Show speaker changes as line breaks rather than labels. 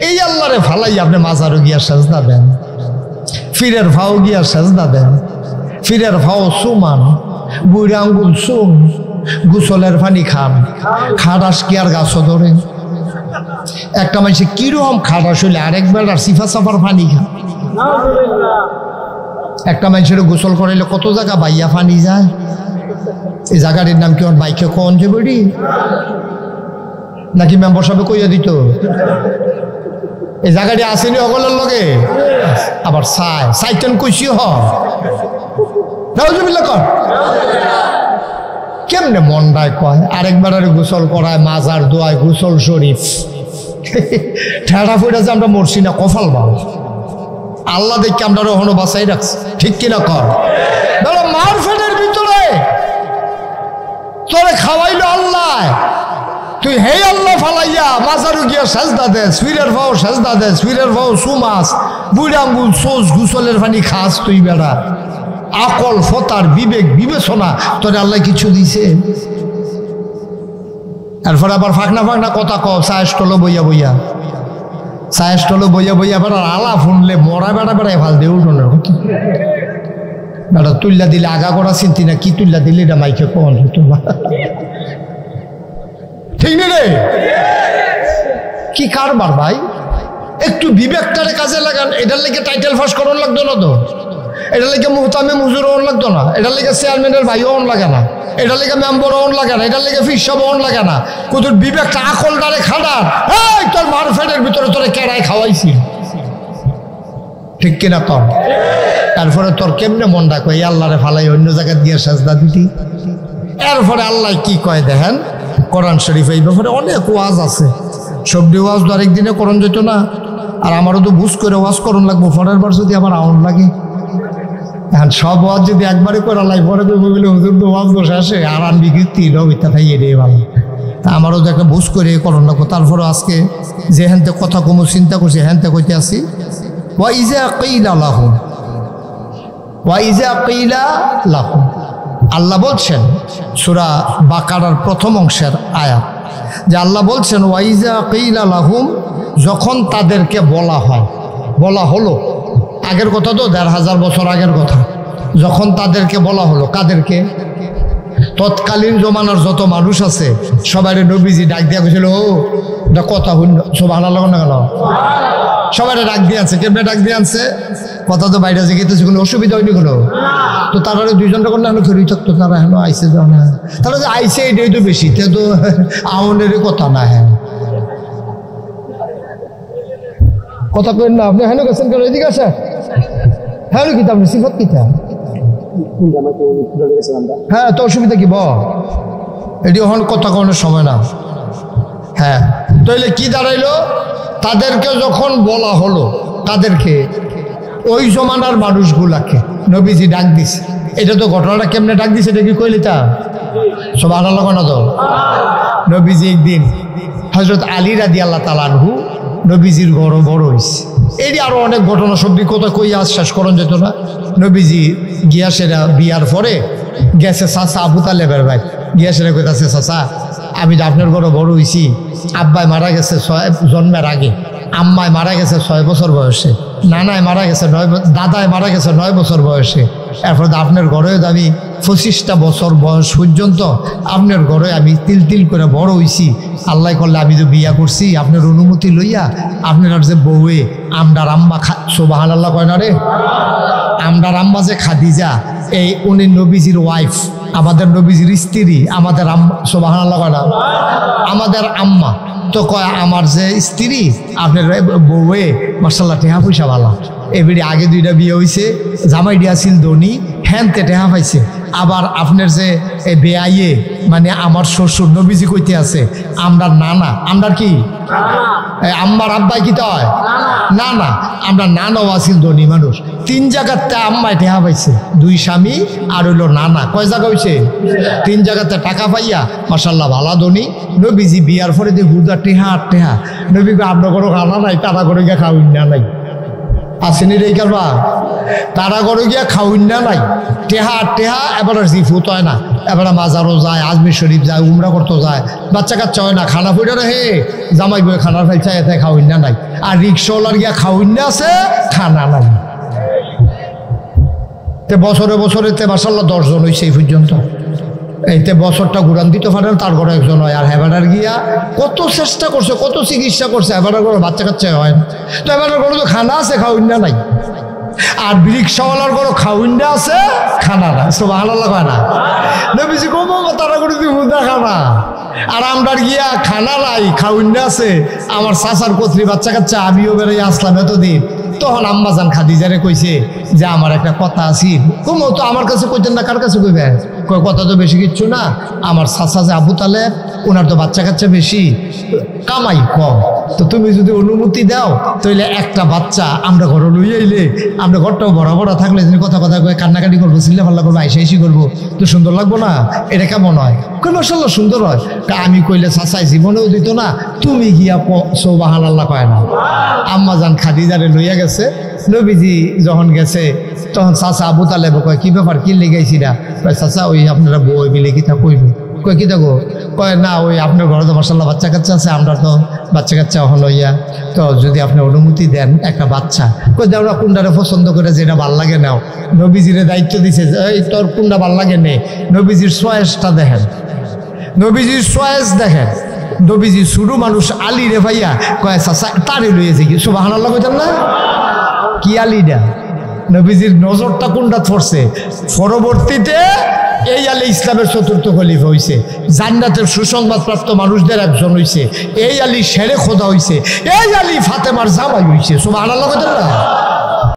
এই আল্লাহরে ফালাই আপনি মাজারও গিয়া সাজদা দেন, ফিরের ভাও গিয়া সাজদা দেন, ফিরের ভাও সুমান, বুড়ি আঙ্গুল সুম, গোসলের পানি খান, খাটাস কি আর গাছও ধরে। একটা মানুষে কিরকম খাটাস হইলে আরেক বেলার সিফা সাফার পানি খান। একটা মানুষের গোসল করাইলে কত জায়গা বাইয়া পানি যায়। এই জায়গাটির নাম কি আমার বাইকে কন যে বড়ি নাকি মেম্বার সাহেব কইয়া দিত? এই জায়গাটি আসেনি অগলের লগে, আবার সাইটেন কইসি কর কেমনে মন্ডায় কয় আরেকবার গোসল করায়, মাজার দোয়ায়, গোসল শরীফ। ঠেড়া ফুটা যে আমরা মরছি না, কফাল বাল আল্লাহ দেখে আমরা রহনো বাসাই রাখছি, ঠিক কিনা কর? ধরো মার ফেটের ভিতরে তোরে খাওয়াইলো আল্লাহ, তুই হে আল্লাহ ফালাইয়া মাজারু গিয়া সাজদা দেস, ফিরের ভাও সাজদা দেস, ফিরের ভাও সুমাস, বুড়ি আঙ্গুল সোস, গোসলের পানি খাস, তুই বেড়া আকল ফতার বিবেক বিবেচনা তোরে আল্লাহ কিছু দিছে? এরপরে আবার ফাঁকনা ফাঁকনা কথা কও, সায়স্টলো বইয়া বইয়া, সায়স্টলো বইয়া বইয়া বেড়া আলা ফুনলে মরা বেড়া বেড়ায় ভাল দিয়ে উঠোনের কথা বেড়া তুল্লা দিলে আগা করা চিন্তি না, কি তুল্লা দিলে এটা মাইকে কন তোমার ঠিক নেই রে? কি কারবার ভাই, একটু বিবেকটারে কাজে লাগান। এটার লেগে টাইটেল ফাঁস করার লাগতো না তো, এটার লেগে মুহতামে মুজুর ওন লাগতো না, এটার লেগে চেয়ারম্যানের ভাইও ওন লাগে না, এটার লেগে মেম্বার ওন লাগে না, এটার লেগে ফিসাব ওন লাগে না। কুতুর বিবেকটা আকল ডারে খাড়ার, এই তোর মার ফেটের ভিতরে তোরে কেড়াই খাওয়াইছি, ঠিক কিনা কর? তারপরে তোর কেমনে মন ডাকো এই আল্লাহরে ফালাই অন্য জায়গায় দিয়ে সাজদা দিতি? এরপরে আল্লাহ কি কয় দেখেন কোরআন শরীফ এই ব্যাপারে অনেক ওয়াজ আছে। সবটি ওয়াজ তো আরেকদিনে করণ যেত না, আর আমারও তো বুঝ করে ওয়াজ করণ লাগবো, পরের বার যদি আমার আউন লাগে। এখন সব ওয়াজ যদি একবারে করে লাই পরে তো বলে হুজুর তো ওয়াজ বসে আসে আর আনবি কীর্তি রবিতা থাই এটাই ভালো। তা আমারও তো একটা বুঝ করে করণ লাগবো। তারপরে আজকে যে হ্যানতে কথা কমু চিন্তা করছি, হ্যানতে কইতে আসি ওয়াইজা কিলা লাহুম, ওয়াইজা কিলা লাহুম, আল্লাহ বলছেন সূরা বাকারার প্রথম অংশের আয়াত, যে আল্লাহ বলছেন ওয়াইজা কিলা লাহুম, যখন তাদেরকে বলা হয়, বলা হলো, আগের কথা তো ১৫০০ বছর আগের কথা, যখন তাদেরকে বলা হলো, কাদেরকে? তৎকালীন জমানার যত মানুষ আছে সবাই নবীজি ডাক দিয়া গেছিল, ও এটা কথা হইল সুবহানাল্লাহ না কেন? সবাই ডাক দিয়ে আছে, কেমনে ডাক দিয়ে আনছে? কথা তো বাইরে যেতেছে, কোনো অসুবিধা হয়নি কোনো। তো তারা দুইজনটা করলে এখন খেয়ে থাকতো, তারা হেন আইসে যাও না, তারা যে আইসে এটাই তো বেশি, তে তো আউনের কথা না। হ্যাঁ কথা কেন না আপনি হেন গেছেন কেন? এদিকে আসে হ্যাঁ কি আপনি সিফত কিতা? হ্যাঁ তো অসুবিধা কি বল, এটি এখন কথা কনের সময় না। হ্যাঁ তাইলে কি দাঁড়াইলো? তাদেরকে যখন বলা হলো, তাদেরকে ওই জমানার মানুষগুলাকে নবীজি ডাক দিছে। এটা তো ঘটনাটা কেমনে ডাক দিছে এটা কি কইলি তা সুবহানাল্লাহ না? তো নবীজি একদিন হযরত আলী রাদিয়াল্লাহু তাআলা আনহু নবীজির ঘর বড় হয়েছে। এটি আরো অনেক ঘটনা সবজি কথা কই আজ শেষ করন যেত না। নবীজি গিয়াসেরা বিয়ার পরে গেছে চাচা আবু তালেবের ভাই, গিয়াসেরা কইতাছে চাচা আমি তো আপনার ঘরে বড় হয়েছি, আব্বাই মারা গেছে জন্মের আগে, আম্মায় মারা গেছে 6 বছর বয়সে, নানায় মারা গেছে 9, দাদায় মারা গেছে 9 বছর বয়সে। এরপর আপনার ঘরে আমি 25টা বছর বয়স পর্যন্ত আপনার ঘরে আমি তিল তিল করে বড় হয়েছি। আল্লাহ করলে আমি তো বিয়া করছি আপনার অনুমতি লইয়া, আপনার যে বউয়ে আমরার আম্মা সুবহানাল্লাহ কয় না রে, আমরার আম্মা যে খাদিজা, এই উনি নবীজির ওয়াইফ, আমাদের নবীজির স্ত্রী, আমাদের আম্মা সুবহানাল্লাহ কয় না, আমাদের আম্মা। তো কয় আমার যে স্ত্রী আপনার বউয়ে মাশাআল্লাহ টেহা পয়সা ভালো, এবারে আগে 2টা বিয়ে হয়েছে, জামাই দিয়াছিল ধনী, হ্যানতে টেহা পাইছে। আবার আপনার যে বেআইয়ে মানে আমার শ্বশুর, নবীজি কইতে আছে আমরা নানা, আমরা কি আম্মার আব্বাই কি হয় না না, আমরা নানাও আছিল ধনী মানুষ। 3 জায়গাতে আম্মায় টেহা পাইছে, 2 স্বামী আর হইলো নানা। কয় জায়গা হয়েছে? 3 জায়গাতে টাকা পাইয়া মাশাআল্লাহ ভালো ধনী। নবীজি বিয়ার পরে দিয়ে হুদা টেহা আর টেহা, নবী আপনার কোনো খানা নাই, তারা করে গিয়ে খাওয়াই না নাই। আসেনি রে কারবা তারা ঘরে গিয়া খাউন না নাই টেহা টেহা এবার জিফুত হয় না, এবার মাজারও যায়, আজমির শরীফ যায়, উমরা করতে যায়, বাচ্চা কাচ্চা হয় না, খানা ফুটে রে হে জামাই বই খানার ফেলছে এতে খাউন না নাই, আর রিক্সাওয়ালার গিয়া খাউন না আছে, খানা নাই। তে বছরে বছরে তে মাশাআল্লাহ 10 জন হইছে এই পর্যন্ত। এইতে বছরটা ঘুরান দিতে পারেন, তার ঘরে একজন হয়। আর হেবাডার গিয়া কত চেষ্টা করছে, কত চিকিৎসা করছে, হেবাডার ঘরে বাচ্চা কাচ্চা হয় না। তো হেবাডার ঘরে তো খানা আছে, খাউন্ডা নাই। আর রিক্সাওয়ালার ঘরে খাউন্ডা আছে, খানা নাই। সুবহানাল্লাহ কয় না? নবীজি কম তারা করে দিব না খানা। আর আমরা গিয়া খানা নাই, খাউন্ডা আছে। আমার চাচার কত্রী বাচ্চা কাচ্চা, আমিও বেড়ে আসলাম এতদিন। তখন আম্মাজান খাদিজারে কইছে যে আমার একটা কথা আছে। কুমো তো আমার কাছে কইতেন না, কার কাছে কইবেন? কয় কথা তো বেশি কিচ্ছু না, আমার চাচা যে আবু তালেব, ওনার তো বাচ্চা কাচ্চা বেশি, কামাই কম, তো তুমি যদি অনুমতি দাও তাহলে একটা বাচ্চা আমরা ঘরে লই আইলে, আমরা ঘরটাও ভরা ভরা থাকলে কথা কথা কয়ে কান্নাকাটি করবো, চিল্লা পাল্লা করবো, আইসি করবো, তো সুন্দর লাগবো না? এটা কেমন হয়? কই মাশাআল্লাহ সুন্দর হয়। আমি কইলে চাচাই জীবনেও দিত না, তুমি গিয়া সুবহানাল্লাহ কয় না? আম্মাজান খাদিজারে লইয়া গেছে। নবীজি যখন গেছে তখন চাচা আবু তালেব কয় কি ব্যাপার, কি লেগাইছি না? কয় চাচা ওই আপনারা বই মিলে কিতা কইবে। কয় কি দেখো? কয় না ওই আপনার ঘরে তো মাশাআল্লাহ বাচ্চা কাচ্চা আছে, আমরা তো বাচ্চা কাচ্চা হলো ইয়া, তো যদি আপনি অনুমতি দেন একটা বাচ্চা। কই দেওয়া কোনটারে পছন্দ করে যেটা ভাল লাগে নাও। নবীজিরে দায়িত্ব দিছে যে এই তোর কোনটা ভাল লাগে নে। নবীজির চয়েসটা দেখেন, নবীজির চয়েস দেখেন। নবীজি শুরু মানুষ আলী রে ভাইয়া কয় চাচা তারে লইয়েছে কি? সুবহানাল্লাহ কইতেন না? কি আলীটা? নবীজির নজরটা কোনটা পড়ছে? পরবর্তীতে এই আলী ইসলামের চতুর্থ খলিফা হইছে, জান্নাতের সুসংবাদপ্রাপ্ত মানুষদের একজন হইছে, এই আলী শেরে খোদা হইছে, এই আলী ফাতেমার জামাই হইছে। সুবহানাল্লাহ কইতেন না?